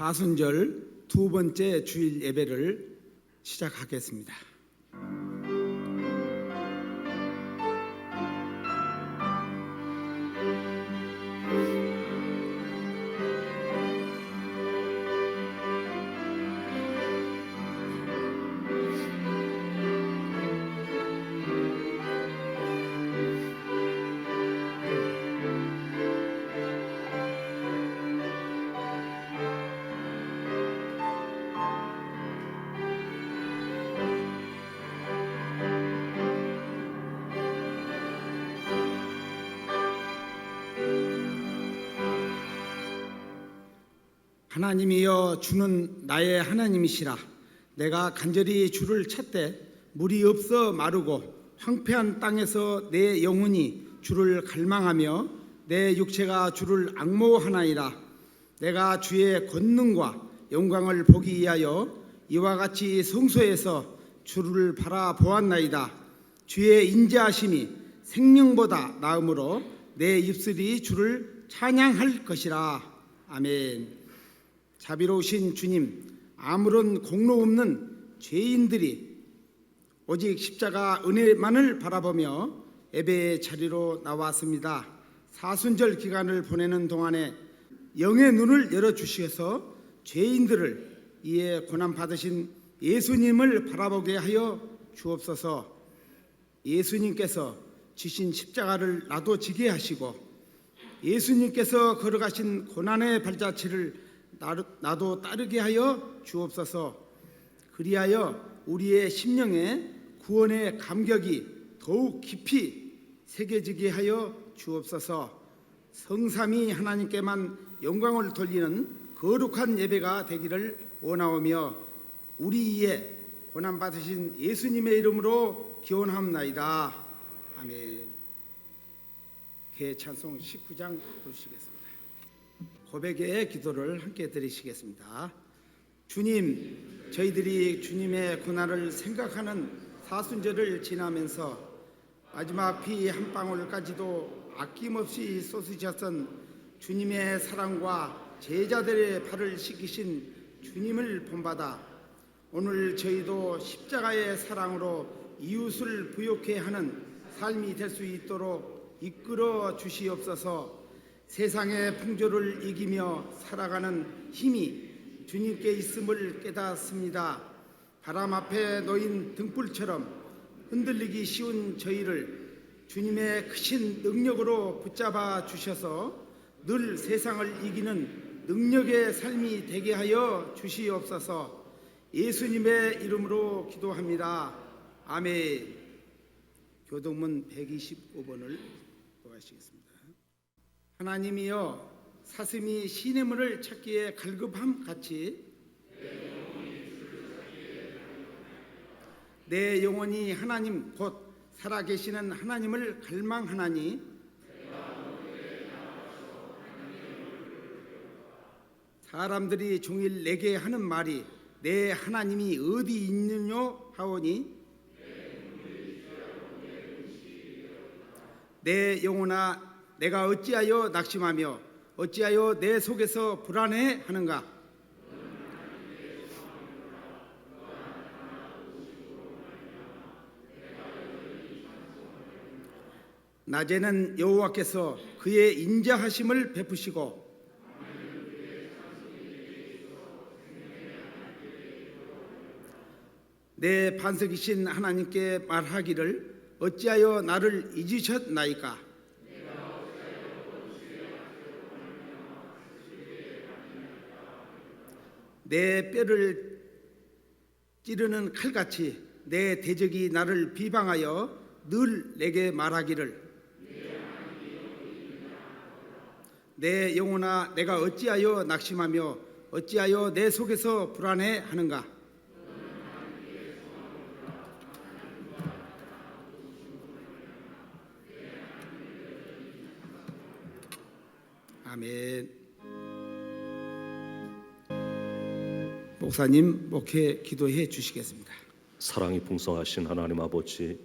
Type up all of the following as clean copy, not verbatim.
사순절 두 번째 주일 예배를 시작하겠습니다. 하나님이여, 주는 나의 하나님이시라. 내가 간절히 주를 찾되 물이 없어 마르고 황폐한 땅에서 내 영혼이 주를 갈망하며 내 육체가 주를 앙모하나이다. 내가 주의 권능과 영광을 보기 위하여 이와 같이 성소에서 주를 바라보았나이다. 주의 인자하심이 생명보다 나음으로 내 입술이 주를 찬양할 것이라. 아멘. 자비로우신 주님, 아무런 공로 없는 죄인들이 오직 십자가 은혜만을 바라보며 예배의 자리로 나왔습니다. 사순절 기간을 보내는 동안에 영의 눈을 열어주셔서 죄인들을 이에 고난받으신 예수님을 바라보게 하여 주옵소서. 예수님께서 지신 십자가를 나도 지게 하시고 예수님께서 걸어가신 고난의 발자취를 나도 따르게 하여 주옵소서. 그리하여 우리의 심령에 구원의 감격이 더욱 깊이 새겨지게 하여 주옵소서. 성삼위 하나님께만 영광을 돌리는 거룩한 예배가 되기를 원하오며 우리 위에 고난받으신 예수님의 이름으로 기원합나이다. 아멘. 개찬송 19장 부르시겠습니다. 고백의 기도를 함께 드리시겠습니다. 주님, 저희들이 주님의 고난을 생각하는 사순절을 지나면서 마지막 피 한 방울까지도 아낌없이 쏟으셨던 주님의 사랑과 제자들의 발을 씻기신 주님을 본받아 오늘 저희도 십자가의 사랑으로 이웃을 부욕해 하는 삶이 될 수 있도록 이끌어 주시옵소서. 세상의 풍조를 이기며 살아가는 힘이 주님께 있음을 깨닫습니다. 바람 앞에 놓인 등불처럼 흔들리기 쉬운 저희를 주님의 크신 능력으로 붙잡아 주셔서 늘 세상을 이기는 능력의 삶이 되게 하여 주시옵소서. 예수님의 이름으로 기도합니다. 아멘. 교동문 125번을 도와주시겠습니다. 하나님이여, 사슴이 시냇물을 찾기에 갈급함 같이 내 영혼이 하나님 곧 살아계시는 하나님을 갈망하나니 사람들이 종일 내게 하는 말이 내 하나님이 어디 있느뇨 하오니 내 영혼아, 내가 어찌하여 낙심하며 어찌하여 내 속에서 불안해하는가? 낮에는 여호와께서 그의 인자하심을 베푸시고 내 반석이신 하나님께 말하기를 어찌하여 나를 잊으셨나이까? 내 뼈를 찌르는 칼같이 내 대적이 나를 비방하여 늘 내게 말하기를 내 영혼아, 내가 어찌하여 낙심하며 어찌하여 내 속에서 불안해하는가? 아멘. 목사님 목회 기도해 주시겠습니다. 사랑이 풍성하신 하나님 아버지,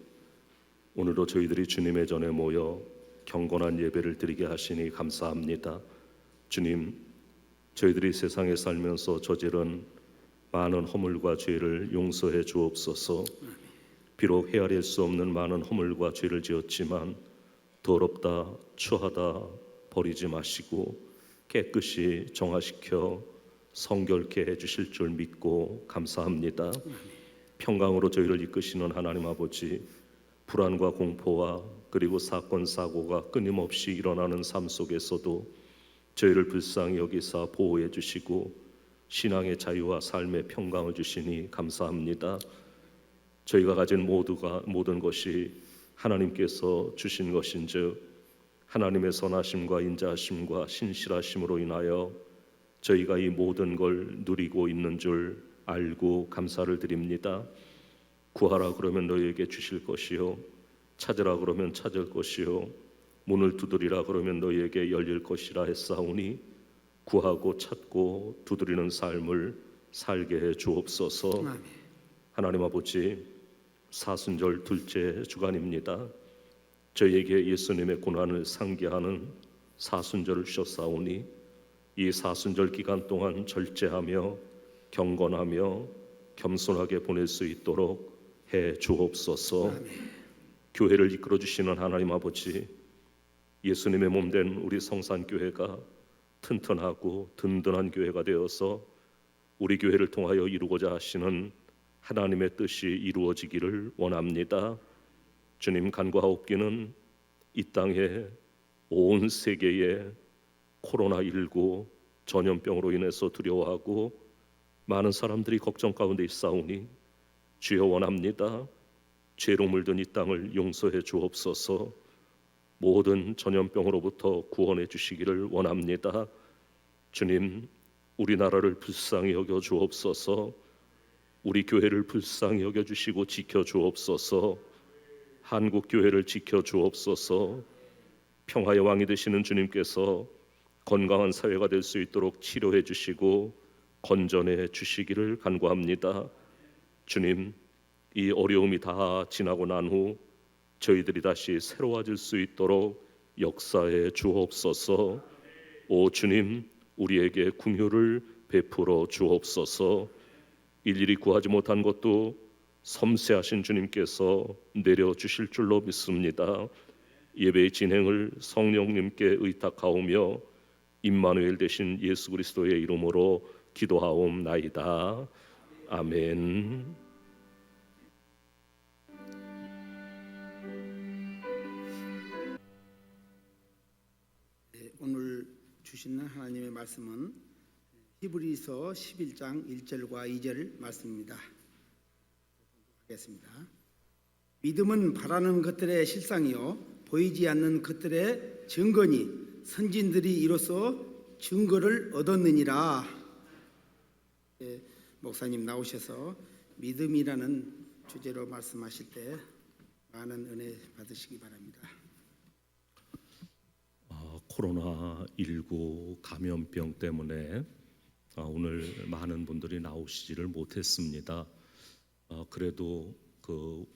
오늘도 저희들이 주님의 전에 모여 경건한 예배를 드리게 하시니 감사합니다. 주님, 저희들이 세상에 살면서 저지른 많은 허물과 죄를 용서해 주옵소서. 비록 헤아릴 수 없는 많은 허물과 죄를 지었지만 더럽다, 추하다 버리지 마시고 깨끗이 정화시켜 성결케 해주실 줄 믿고 감사합니다. 평강으로 저희를 이끄시는 하나님 아버지, 불안과 공포와 그리고 사건 사고가 끊임없이 일어나는 삶 속에서도 저희를 불쌍히 여기사 보호해 주시고 신앙의 자유와 삶의 평강을 주시니 감사합니다. 저희가 가진 모든 것이 하나님께서 주신 것인즉 하나님의 선하심과 인자하심과 신실하심으로 인하여 저희가 이 모든 걸 누리고 있는 줄 알고 감사를 드립니다. 구하라 그러면 너희에게 주실 것이요 찾으라 그러면 찾을 것이요 문을 두드리라 그러면 너희에게 열릴 것이라 했사오니 구하고 찾고 두드리는 삶을 살게 해 주옵소서. 아멘. 하나님 아버지, 사순절 둘째 주간입니다. 저희에게 예수님의 고난을 상기하는 사순절을 주셨사오니 이 사순절 기간 동안 절제하며 경건하며 겸손하게 보낼 수 있도록 해 주옵소서. 교회를 이끌어 주시는 하나님 아버지, 예수님의 몸된 우리 성산교회가 튼튼하고 든든한 교회가 되어서 우리 교회를 통하여 이루고자 하시는 하나님의 뜻이 이루어지기를 원합니다. 주님, 간과하옵기는 이 땅에 온 세계에 코로나19 전염병으로 인해서 두려워하고 많은 사람들이 걱정 가운데 있사오니 주여 원합니다. 죄로 물든 이 땅을 용서해 주옵소서. 모든 전염병으로부터 구원해 주시기를 원합니다. 주님, 우리나라를 불쌍히 여겨 주옵소서. 우리 교회를 불쌍히 여겨 주시고 지켜 주옵소서. 한국 교회를 지켜 주옵소서. 평화의 왕이 되시는 주님께서 건강한 사회가 될 수 있도록 치료해 주시고 건전해 주시기를 간구합니다. 주님, 이 어려움이 다 지나고 난 후 저희들이 다시 새로워질 수 있도록 역사해 주옵소서. 오 주님, 우리에게 긍휼을 베풀어 주옵소서. 일일이 구하지 못한 것도 섬세하신 주님께서 내려주실 줄로 믿습니다. 예배의 진행을 성령님께 의탁하오며 임마누엘 되신 예수 그리스도의 이름으로 기도하옵나이다. 아멘. 오늘 주시는 하나님의 말씀은 히브리서 11장 1절과 2절 말씀입니다. 하겠습니다. 믿음은 바라는 것들의 실상이요 보이지 않는 것들의 증거니 선진들이 이로써 증거를 얻었느니라. 목사님 나오셔서 믿음이라는 주제로 말씀하실 때 많은 은혜 받으시기 바랍니다. 코로나19 감염병 때문에 오늘 많은 분들이 나오시지를 못했습니다. 그래도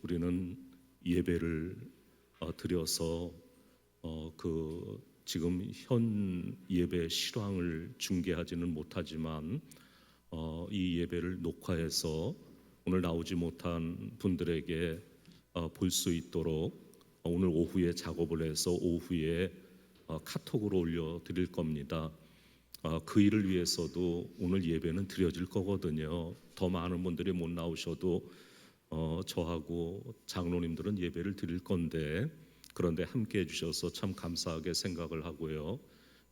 우리는 예배를 드려서 지금 현 예배 실황을 중계하지는 못하지만 이 예배를 녹화해서 오늘 나오지 못한 분들에게 볼 수 있도록 오늘 오후에 작업을 해서 오후에 카톡으로 올려드릴 겁니다. 그 일을 위해서도 오늘 예배는 드려질 거거든요. 더 많은 분들이 못 나오셔도 저하고 장로님들은 예배를 드릴 건데 그런데 함께 해주셔서 참 감사하게 생각을 하고요.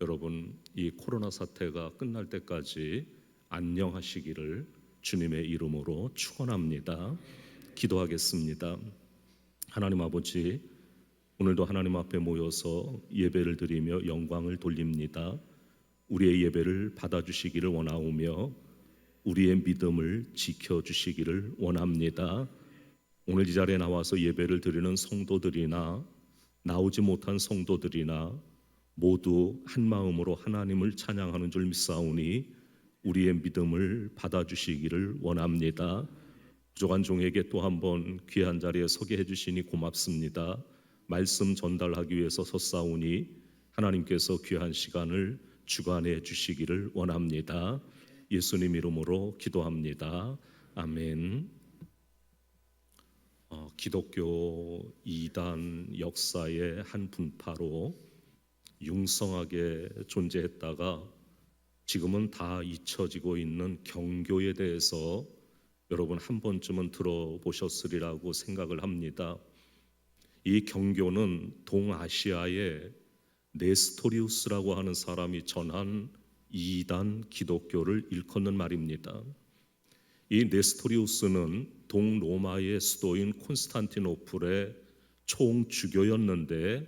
여러분, 이 코로나 사태가 끝날 때까지 안녕하시기를 주님의 이름으로 축원합니다. 기도하겠습니다. 하나님 아버지, 오늘도 하나님 앞에 모여서 예배를 드리며 영광을 돌립니다. 우리의 예배를 받아주시기를 원하오며 우리의 믿음을 지켜주시기를 원합니다. 오늘 이 자리에 나와서 예배를 드리는 성도들이나 나오지 못한 성도들이나 모두 한 마음으로 하나님을 찬양하는 줄 믿사오니 우리의 믿음을 받아주시기를 원합니다. 부족한 종에게 또 한 번 귀한 자리에 서게 해주시니 고맙습니다. 말씀 전달하기 위해서 섰사오니 하나님께서 귀한 시간을 주관해 주시기를 원합니다. 예수님 이름으로 기도합니다. 아멘. 기독교 이단 역사의 한 분파로 융성하게 존재했다가 지금은 다 잊혀지고 있는 경교에 대해서 여러분 한 번쯤은 들어보셨으리라고 생각을 합니다. 이 경교는 동아시아의 네스토리우스라고 하는 사람이 전한 이단 기독교를 일컫는 말입니다. 이 네스토리우스는 동로마의 수도인 콘스탄티노플의 총주교였는데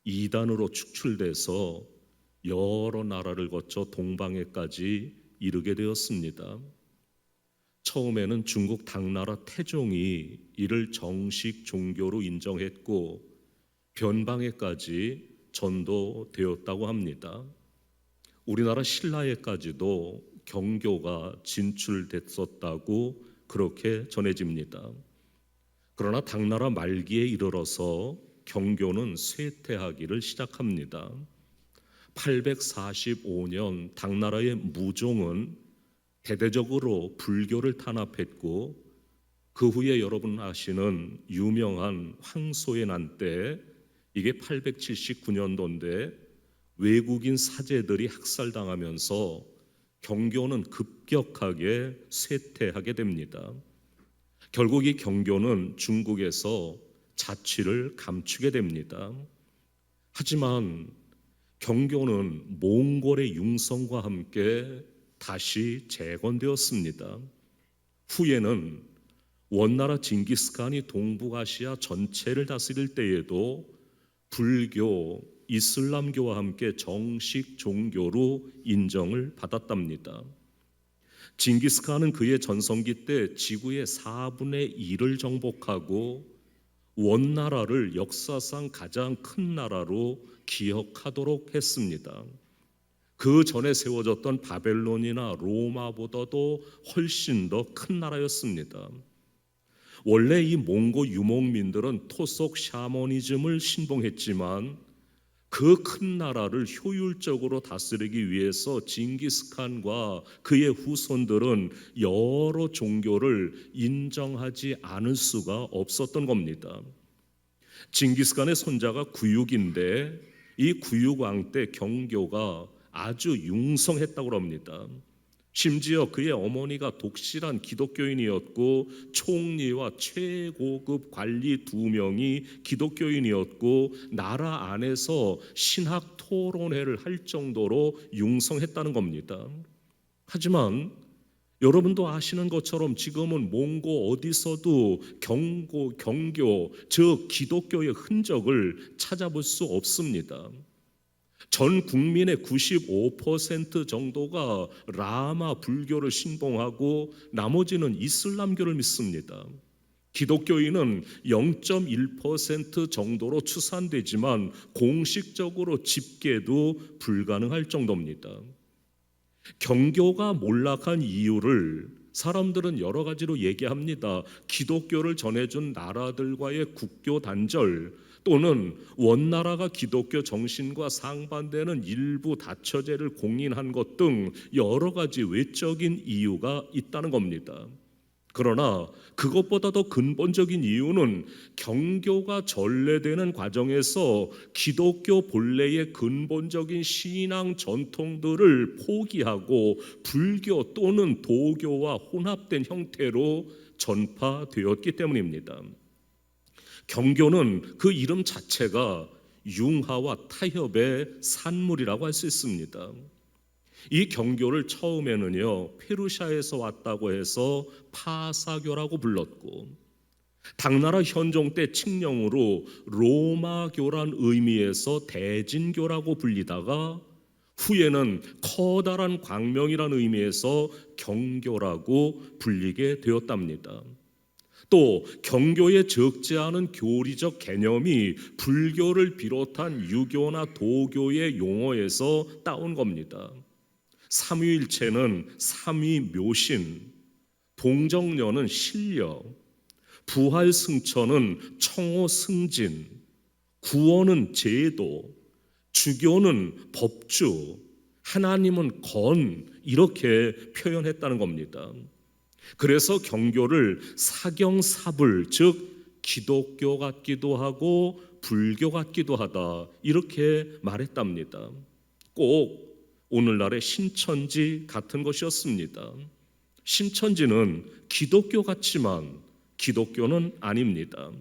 이단으로 축출돼서 여러 나라를 거쳐 동방에까지 이르게 되었습니다. 처음에는 중국 당나라 태종이 이를 정식 종교로 인정했고 변방에까지 전도되었다고 합니다. 우리나라 신라에까지도 경교가 진출됐었다고 그렇게 전해집니다. 그러나 당나라 말기에 이르러서 경교는 쇠퇴하기를 시작합니다. 845년 당나라의 무종은 대대적으로 불교를 탄압했고 그 후에 여러분 아시는 유명한 황소의 난 때, 이게 879년도인데 외국인 사제들이 학살당하면서 경교는 급격하게 쇠퇴하게 됩니다. 결국 이 경교는 중국에서 자취를 감추게 됩니다. 하지만 경교는 몽골의 융성과 함께 다시 재건되었습니다. 후에는 원나라 징기스칸이 동북아시아 전체를 다스릴 때에도 불교, 이슬람교와 함께 정식 종교로 인정을 받았답니다. 징기스칸은 그의 전성기 때 지구의 4분의 1을 정복하고 원나라를 역사상 가장 큰 나라로 기억하도록 했습니다. 그 전에 세워졌던 바벨론이나 로마보다도 훨씬 더 큰 나라였습니다. 원래 이 몽고 유목민들은 토속 샤머니즘을 신봉했지만 그 큰 나라를 효율적으로 다스리기 위해서 징기스칸과 그의 후손들은 여러 종교를 인정하지 않을 수가 없었던 겁니다. 징기스칸의 손자가 구육인데 이 구육왕 때 경교가 아주 융성했다고 합니다. 심지어 그의 어머니가 독실한 기독교인이었고 총리와 최고급 관리 2명이 기독교인이었고 나라 안에서 신학 토론회를 할 정도로 융성했다는 겁니다. 하지만 여러분도 아시는 것처럼 지금은 몽고 어디서도 경교, 즉 기독교의 흔적을 찾아볼 수 없습니다. 전 국민의 95% 정도가 라마 불교를 신봉하고 나머지는 이슬람교를 믿습니다. 기독교인은 0.1% 정도로 추산되지만 공식적으로 집계도 불가능할 정도입니다. 경교가 몰락한 이유를 사람들은 여러 가지로 얘기합니다. 기독교를 전해준 나라들과의 국교 단절, 또는 원나라가 기독교 정신과 상반되는 일부 다처제를 공인한 것 등 여러 가지 외적인 이유가 있다는 겁니다. 그러나 그것보다 더 근본적인 이유는 경교가 전래되는 과정에서 기독교 본래의 근본적인 신앙 전통들을 포기하고 불교 또는 도교와 혼합된 형태로 전파되었기 때문입니다. 경교는 그 이름 자체가 융화와 타협의 산물이라고 할 수 있습니다. 이 경교를 처음에는요 페르시아에서 왔다고 해서 파사교라고 불렀고 당나라 현종 때 칙령으로 로마교란 의미에서 대진교라고 불리다가 후에는 커다란 광명이라는 의미에서 경교라고 불리게 되었답니다. 또 경교에 적지 않은 교리적 개념이 불교를 비롯한 유교나 도교의 용어에서 따온 겁니다. 삼위일체는 삼위묘신, 동정녀는 신력, 부활승천은 청호승진, 구원은 제도, 주교는 법주, 하나님은 건 이렇게 표현했다는 겁니다. 그래서 경교를 사경사불, 즉 기독교 같기도 하고 불교 같기도 하다 이렇게 말했답니다. 꼭 오늘날의 신천지 같은 것이었습니다. 신천지는 기독교 같지만 기독교는 아닙니다.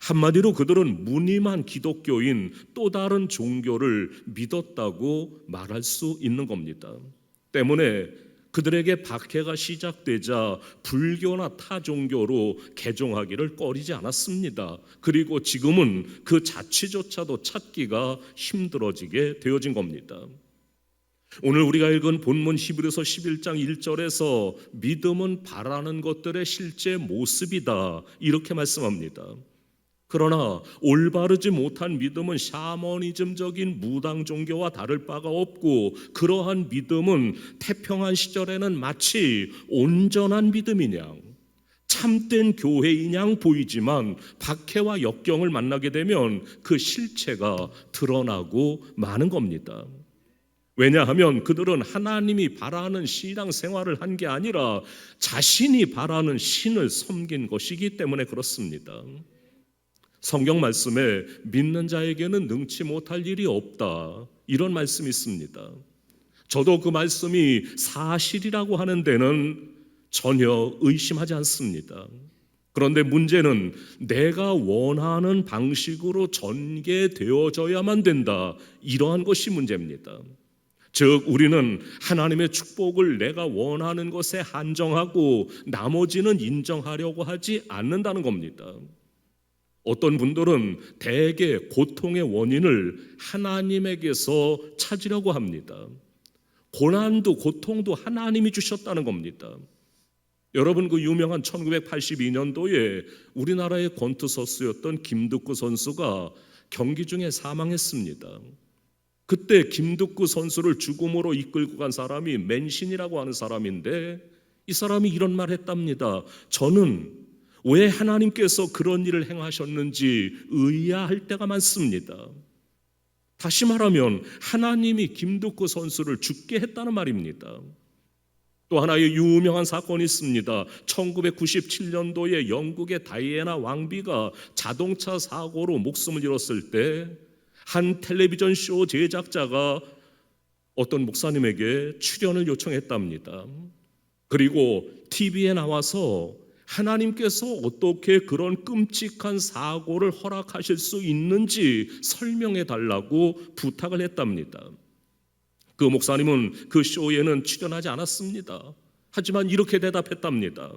한마디로 그들은 무늬만 기독교인 또 다른 종교를 믿었다고 말할 수 있는 겁니다. 때문에 그들에게 박해가 시작되자 불교나 타 종교로 개종하기를 꺼리지 않았습니다. 그리고 지금은 그 자취조차도 찾기가 힘들어지게 되어진 겁니다. 오늘 우리가 읽은 본문 히브리서 11장 1절에서 믿음은 바라는 것들의 실제 모습이다 이렇게 말씀합니다. 그러나 올바르지 못한 믿음은 샤머니즘적인 무당 종교와 다를 바가 없고, 그러한 믿음은 태평한 시절에는 마치 온전한 믿음이냥 참된 교회이냥 보이지만 박해와 역경을 만나게 되면 그 실체가 드러나고 마는 겁니다. 왜냐하면 그들은 하나님이 바라는 신앙 생활을 한 게 아니라 자신이 바라는 신을 섬긴 것이기 때문에 그렇습니다. 성경 말씀에 믿는 자에게는 능치 못할 일이 없다 이런 말씀이 있습니다. 저도 그 말씀이 사실이라고 하는 데는 전혀 의심하지 않습니다. 그런데 문제는 내가 원하는 방식으로 전개되어져야만 된다 이러한 것이 문제입니다. 즉 우리는 하나님의 축복을 내가 원하는 것에 한정하고 나머지는 인정하려고 하지 않는다는 겁니다. 어떤 분들은 대개 고통의 원인을 하나님에게서 찾으려고 합니다. 고난도 고통도 하나님이 주셨다는 겁니다. 여러분, 그 유명한 1982년도에 우리나라의 권투 선수였던 김득구 선수가 경기 중에 사망했습니다. 그때 김득구 선수를 죽음으로 이끌고 간 사람이 맨신이라고 하는 사람인데, 이 사람이 이런 말 했답니다. 저는 왜 하나님께서 그런 일을 행하셨는지 의아할 때가 많습니다. 다시 말하면 하나님이 김득구 선수를 죽게 했다는 말입니다. 또 하나의 유명한 사건이 있습니다. 1997년도에 영국의 다이애나 왕비가 자동차 사고로 목숨을 잃었을 때 한 텔레비전 쇼 제작자가 어떤 목사님에게 출연을 요청했답니다. 그리고 TV에 나와서 하나님께서 어떻게 그런 끔찍한 사고를 허락하실 수 있는지 설명해 달라고 부탁을 했답니다. 그 목사님은 그 쇼에는 출연하지 않았습니다. 하지만 이렇게 대답했답니다.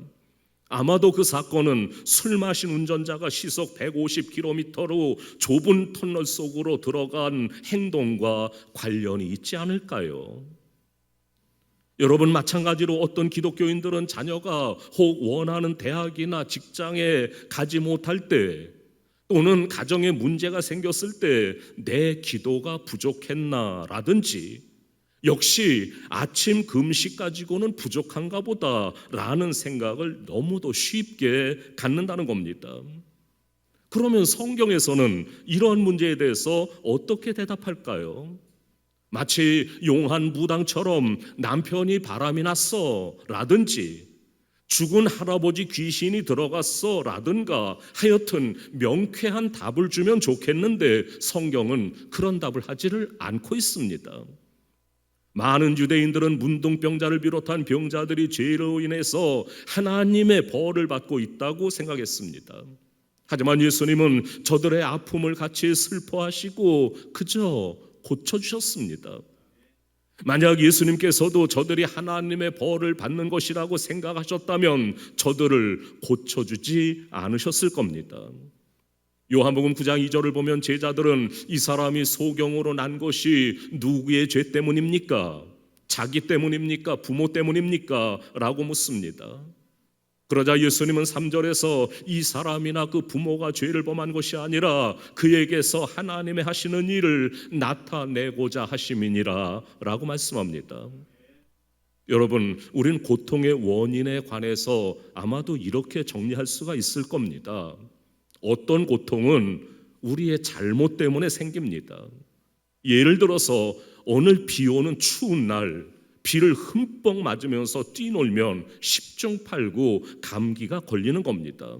아마도 그 사건은 술 마신 운전자가 시속 150km로 좁은 터널 속으로 들어간 행동과 관련이 있지 않을까요? 여러분, 마찬가지로 어떤 기독교인들은 자녀가 혹 원하는 대학이나 직장에 가지 못할 때, 또는 가정에 문제가 생겼을 때 내 기도가 부족했나 라든지 역시 아침 금식 가지고는 부족한가 보다 라는 생각을 너무도 쉽게 갖는다는 겁니다. 그러면 성경에서는 이런 문제에 대해서 어떻게 대답할까요? 마치 용한 무당처럼 남편이 바람이 났어 라든지 죽은 할아버지 귀신이 들어갔어 라든가 하여튼 명쾌한 답을 주면 좋겠는데 성경은 그런 답을 하지를 않고 있습니다. 많은 유대인들은 문둥병자를 비롯한 병자들이 죄로 인해서 하나님의 벌을 받고 있다고 생각했습니다. 하지만 예수님은 저들의 아픔을 같이 슬퍼하시고 그저 고쳐주셨습니다. 만약 예수님께서도 저들이 하나님의 벌을 받는 것이라고 생각하셨다면 저들을 고쳐주지 않으셨을 겁니다. 요한복음 9장 2절을 보면 제자들은 이 사람이 소경으로 난 것이 누구의 죄 때문입니까? 자기 때문입니까? 부모 때문입니까? 라고 묻습니다. 그러자 예수님은 3절에서 이 사람이나 그 부모가 죄를 범한 것이 아니라 그에게서 하나님의 하시는 일을 나타내고자 하심이니라 라고 말씀합니다. 여러분, 우린 고통의 원인에 관해서 아마도 이렇게 정리할 수가 있을 겁니다. 어떤 고통은 우리의 잘못 때문에 생깁니다. 예를 들어서 오늘 비 오는 추운 날 비를 흠뻑 맞으면서 뛰놀면 10중 8구 감기가 걸리는 겁니다.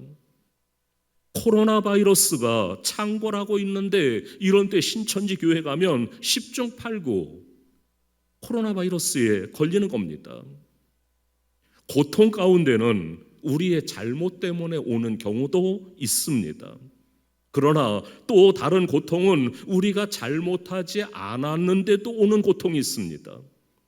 코로나 바이러스가 창궐하고 있는데 이런 때 신천지 교회 가면 10중 8구 코로나 바이러스에 걸리는 겁니다. 고통 가운데는 우리의 잘못 때문에 오는 경우도 있습니다. 그러나 또 다른 고통은 우리가 잘못하지 않았는데도 오는 고통이 있습니다.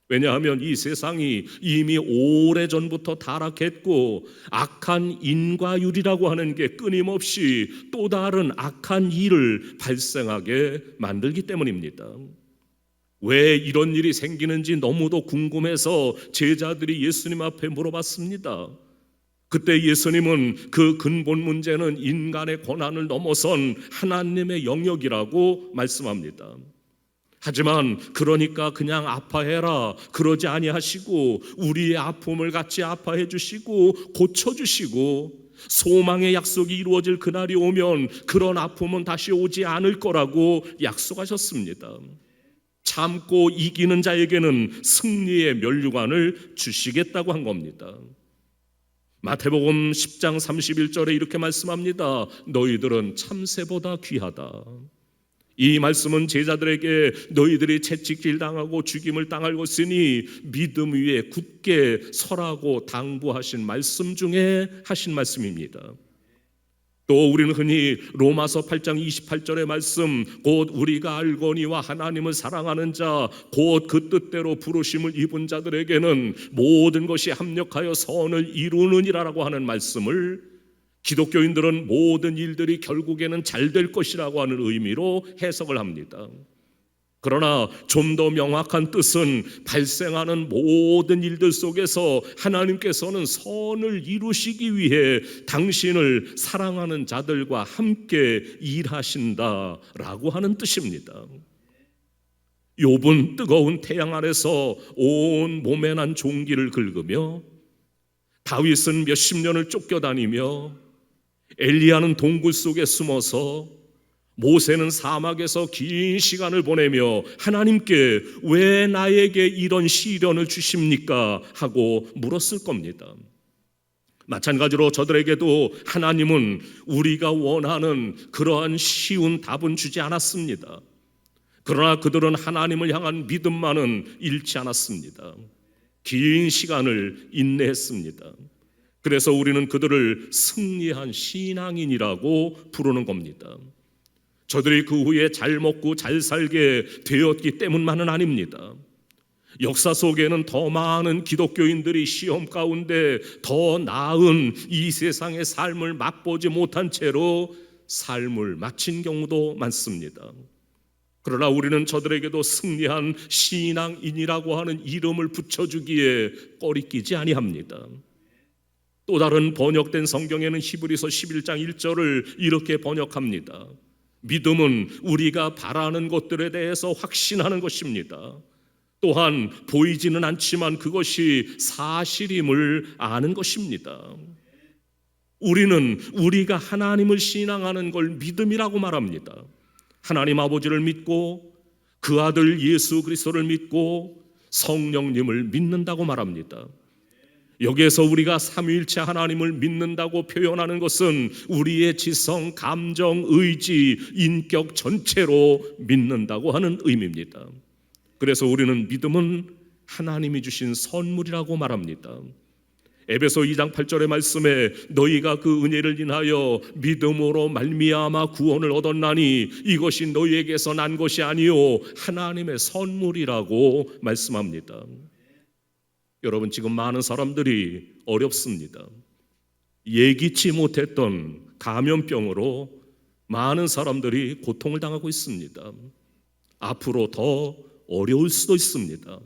왜냐하면 이 세상이 이미 오래전부터 타락했고 악한 인과율이라고 하는 게 끊임없이 또 다른 악한 일을 발생하게 만들기 때문입니다. 왜 이런 일이 생기는지 너무도 궁금해서 제자들이 예수님 앞에 물어봤습니다. 그때 예수님은 그 근본 문제는 인간의 권한을 넘어선 하나님의 영역이라고 말씀합니다. 하지만 그러니까 그냥 아파해라 그러지 아니하시고 우리의 아픔을 같이 아파해 주시고 고쳐주시고 소망의 약속이 이루어질 그날이 오면 그런 아픔은 다시 오지 않을 거라고 약속하셨습니다. 참고 이기는 자에게는 승리의 면류관을 주시겠다고 한 겁니다. 마태복음 10장 31절에 이렇게 말씀합니다. 너희들은 참새보다 귀하다. 이 말씀은 제자들에게 너희들이 채찍질 당하고 죽임을 당할 것이니 믿음 위에 굳게 서라고 당부하신 말씀 중에 하신 말씀입니다. 또 우리는 흔히 로마서 8장 28절의 말씀 곧 우리가 알거니와 하나님을 사랑하는 자 곧 그 뜻대로 부르심을 입은 자들에게는 모든 것이 합력하여 선을 이루느니라라고 하는 말씀을 기독교인들은 모든 일들이 결국에는 잘 될 것이라고 하는 의미로 해석을 합니다. 그러나 좀 더 명확한 뜻은 발생하는 모든 일들 속에서 하나님께서는 선을 이루시기 위해 당신을 사랑하는 자들과 함께 일하신다라고 하는 뜻입니다. 욥은 뜨거운 태양 아래서 온 몸에 난 종기를 긁으며 다윗은 몇십 년을 쫓겨다니며 엘리야는 동굴 속에 숨어서 모세는 사막에서 긴 시간을 보내며 하나님께 왜 나에게 이런 시련을 주십니까? 하고 물었을 겁니다. 마찬가지로 저들에게도 하나님은 우리가 원하는 그러한 쉬운 답은 주지 않았습니다. 그러나 그들은 하나님을 향한 믿음만은 잃지 않았습니다. 긴 시간을 인내했습니다. 그래서 우리는 그들을 승리한 신앙인이라고 부르는 겁니다. 저들이 그 후에 잘 먹고 잘 살게 되었기 때문만은 아닙니다. 역사 속에는 더 많은 기독교인들이 시험 가운데 더 나은 이 세상의 삶을 맛보지 못한 채로 삶을 마친 경우도 많습니다. 그러나 우리는 저들에게도 승리한 신앙인이라고 하는 이름을 붙여주기에 꺼리끼지 아니합니다. 또 다른 번역된 성경에는 히브리서 11장 1절을 이렇게 번역합니다. 믿음은 우리가 바라는 것들에 대해서 확신하는 것입니다. 또한 보이지는 않지만 그것이 사실임을 아는 것입니다. 우리는 우리가 하나님을 신앙하는 걸 믿음이라고 말합니다. 하나님 아버지를 믿고 그 아들 예수 그리스도를 믿고 성령님을 믿는다고 말합니다. 여기에서 우리가 삼위일체 하나님을 믿는다고 표현하는 것은 우리의 지성, 감정, 의지, 인격 전체로 믿는다고 하는 의미입니다. 그래서 우리는 믿음은 하나님이 주신 선물이라고 말합니다. 에베소 2장 8절의 말씀에 너희가 그 은혜를 인하여 믿음으로 말미암아 구원을 얻었나니 이것이 너희에게서 난 것이 아니요 하나님의 선물이라고 말씀합니다. 여러분, 지금 많은 사람들이 어렵습니다. 예기치 못했던 감염병으로 많은 사람들이 고통을 당하고 있습니다. 앞으로 더 어려울 수도 있습니다.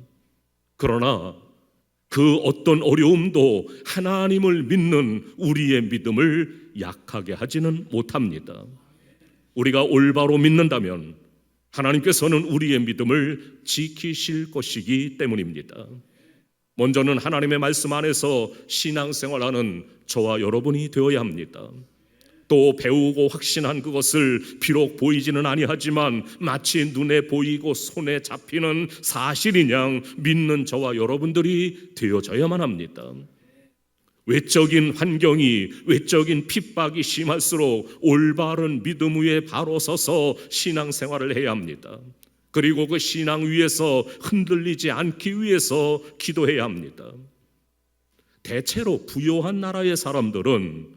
그러나 그 어떤 어려움도 하나님을 믿는 우리의 믿음을 약하게 하지는 못합니다. 우리가 올바로 믿는다면 하나님께서는 우리의 믿음을 지키실 것이기 때문입니다. 먼저는 하나님의 말씀 안에서 신앙생활하는 저와 여러분이 되어야 합니다. 또 배우고 확신한 그것을 비록 보이지는 아니하지만 마치 눈에 보이고 손에 잡히는 사실인 양 믿는 저와 여러분들이 되어져야만 합니다. 외적인 환경이, 외적인 핍박이 심할수록 올바른 믿음 위에 바로 서서 신앙생활을 해야 합니다. 그리고 그 신앙 위에서 흔들리지 않기 위해서 기도해야 합니다. 대체로 부요한 나라의 사람들은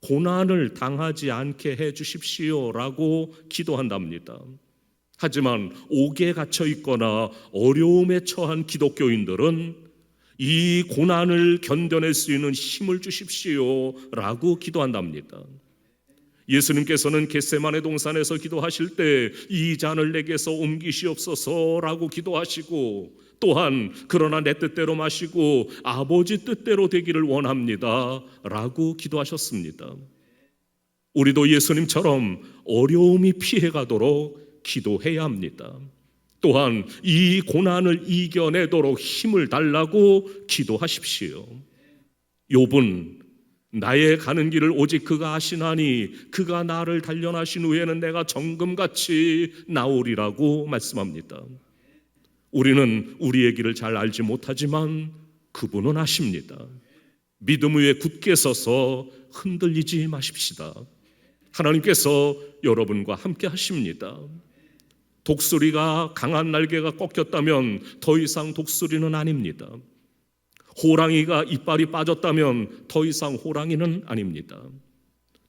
고난을 당하지 않게 해 주십시오라고 기도한답니다. 하지만 옥에 갇혀 있거나 어려움에 처한 기독교인들은 이 고난을 견뎌낼 수 있는 힘을 주십시오라고 기도한답니다. 예수님께서는 겟세마네 동산에서 기도하실 때 이 잔을 내게서 옮기시옵소서라고 기도하시고, 또한 그러나 내 뜻대로 마시고 아버지 뜻대로 되기를 원합니다 라고 기도하셨습니다. 우리도 예수님처럼 어려움이 피해가도록 기도해야 합니다. 또한 이 고난을 이겨내도록 힘을 달라고 기도하십시오. 욥은 나의 가는 길을 오직 그가 아시나니 그가 나를 단련하신 후에는 내가 정금같이 나오리라고 말씀합니다. 우리는 우리의 길을 잘 알지 못하지만 그분은 아십니다. 믿음 위에 굳게 서서 흔들리지 마십시다. 하나님께서 여러분과 함께 하십니다. 독수리가 강한 날개가 꺾였다면 더 이상 독수리는 아닙니다. 호랑이가 이빨이 빠졌다면 더 이상 호랑이는 아닙니다.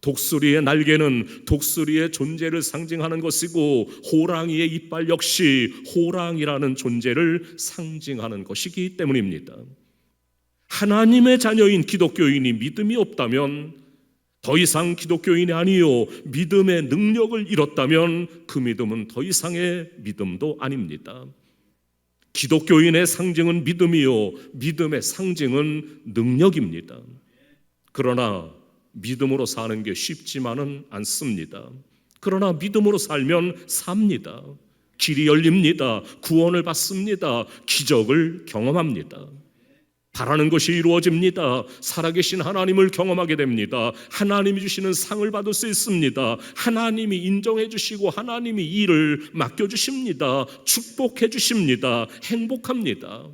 독수리의 날개는 독수리의 존재를 상징하는 것이고, 호랑이의 이빨 역시 호랑이라는 존재를 상징하는 것이기 때문입니다. 하나님의 자녀인 기독교인이 믿음이 없다면, 더 이상 기독교인이 아니요 믿음의 능력을 잃었다면 그 믿음은 더 이상의 믿음도 아닙니다. 기독교인의 상징은 믿음이요 믿음의 상징은 능력입니다. 그러나 믿음으로 사는 게 쉽지만은 않습니다. 그러나 믿음으로 살면 삽니다. 길이 열립니다. 구원을 받습니다. 기적을 경험합니다. 바라는 것이 이루어집니다. 살아계신 하나님을 경험하게 됩니다. 하나님이 주시는 상을 받을 수 있습니다. 하나님이 인정해 주시고 하나님이 일을 맡겨주십니다. 축복해 주십니다. 행복합니다.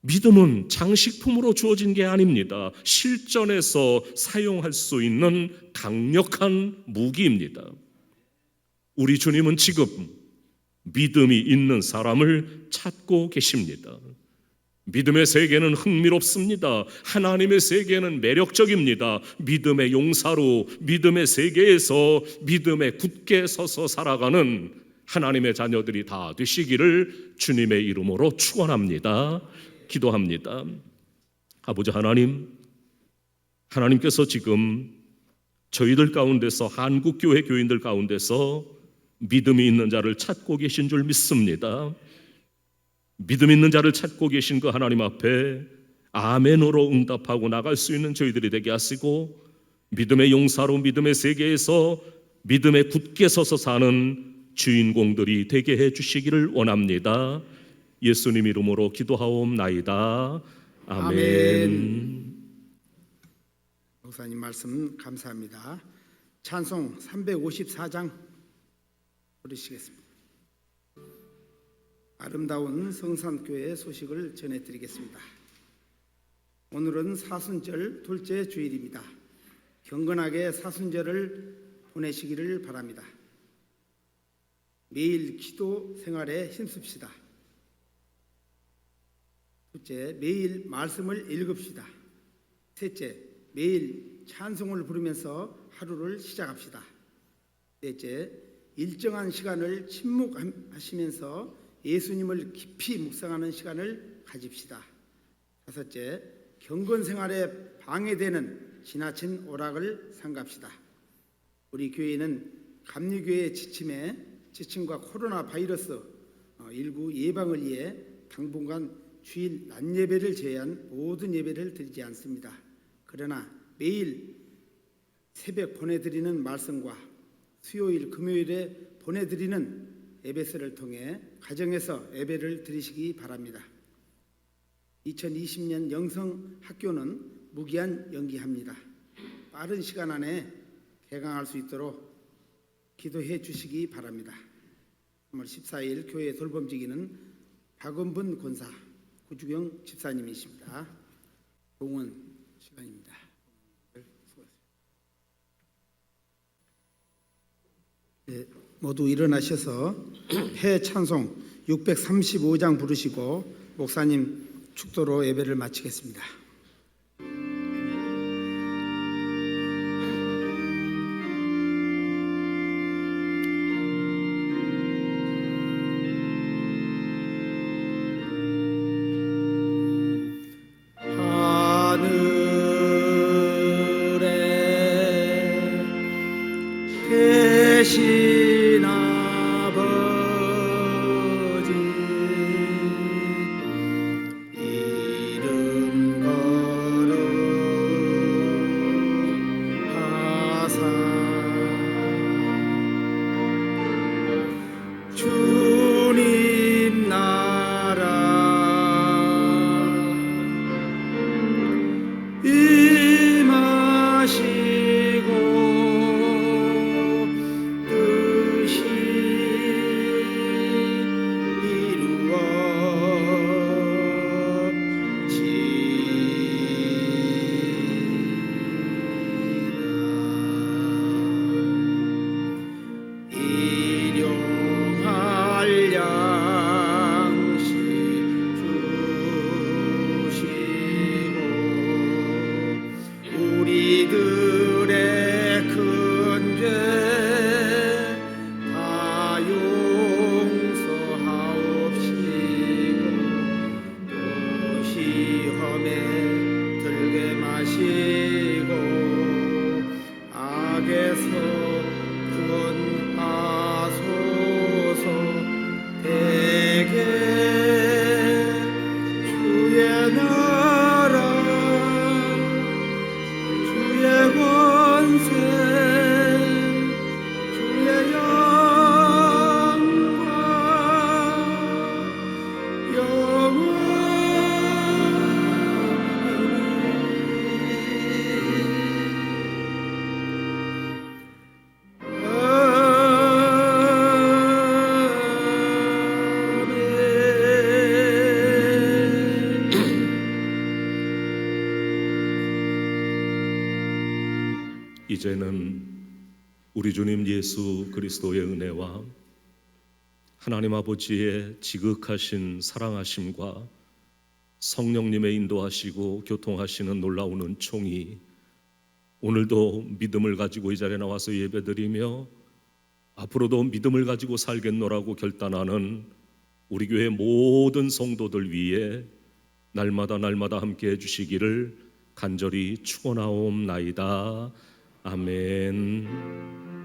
믿음은 장식품으로 주어진 게 아닙니다. 실전에서 사용할 수 있는 강력한 무기입니다. 우리 주님은 지금 믿음이 있는 사람을 찾고 계십니다. 믿음의 세계는 흥미롭습니다. 하나님의 세계는 매력적입니다. 믿음의 용사로 믿음의 세계에서 믿음에 굳게 서서 살아가는 하나님의 자녀들이 다 되시기를 주님의 이름으로 축원합니다. 기도합니다. 아버지 하나님, 하나님께서 지금 저희들 가운데서, 한국교회 교인들 가운데서 믿음이 있는 자를 찾고 계신 줄 믿습니다. 믿음 있는 자를 찾고 계신 그 하나님 앞에 아멘으로 응답하고 나갈 수 있는 저희들이 되게 하시고, 믿음의 용사로 믿음의 세계에서 믿음에 굳게 서서 사는 주인공들이 되게 해 주시기를 원합니다. 예수님 이름으로 기도하옵나이다. 아멘. 목사님 말씀 감사합니다. 찬송 354장 부르시겠습니다. 아름다운 성산교회 소식을 전해드리겠습니다. 오늘은 사순절 둘째 주일입니다. 경건하게 사순절을 보내시기를 바랍니다. 매일 기도 생활에 힘씁시다. 둘째, 매일 말씀을 읽읍시다. 셋째, 매일 찬송을 부르면서 하루를 시작합시다. 넷째, 일정한 시간을 침묵하시면서 예수님을 깊이 묵상하는 시간을 가집시다. 다섯째, 경건 생활에 방해되는 지나친 오락을 삼갑시다. 우리 교회는 감리교회의 지침과 코로나 바이러스 19 예방을 위해 당분간 주일 낮 예배를 제외한 모든 예배를 드리지 않습니다. 그러나 매일 새벽 보내드리는 말씀과 수요일 금요일에 보내드리는 예배서를 통해 가정에서 예배를 드리시기 바랍니다. 2020년 영성학교는 무기한 연기합니다. 빠른 시간 안에 개강할 수 있도록 기도해 주시기 바랍니다. 3월 14일 교회 돌봄지기는 박원분 권사, 구주경 집사님이십니다. 공원 시간입니다. 네, 모두 일어나셔서 해 찬송 635장 부르시고 목사님 축도로 예배를 마치겠습니다. 대신 아버지 이름 거룩하사 주님 나라 임하시고 우리들의 큰 죄 다 용서하옵시고 또 시험에 들게 마시고 악에서 구원하소서. 대개 주의 나라 주의 권세 주의 영광 이제는 우리 주님 예수 그리스도의 은혜와 하나님 아버지의 지극하신 사랑하심과 성령님의 인도하시고 교통하시는 놀라운 은총이 오늘도 믿음을 가지고 이 자리에 나와서 예배드리며 앞으로도 믿음을 가지고 살겠노라고 결단하는 우리 교회 모든 성도들 위에 날마다 함께 해주시기를 간절히 축원하옵나이다. 아멘.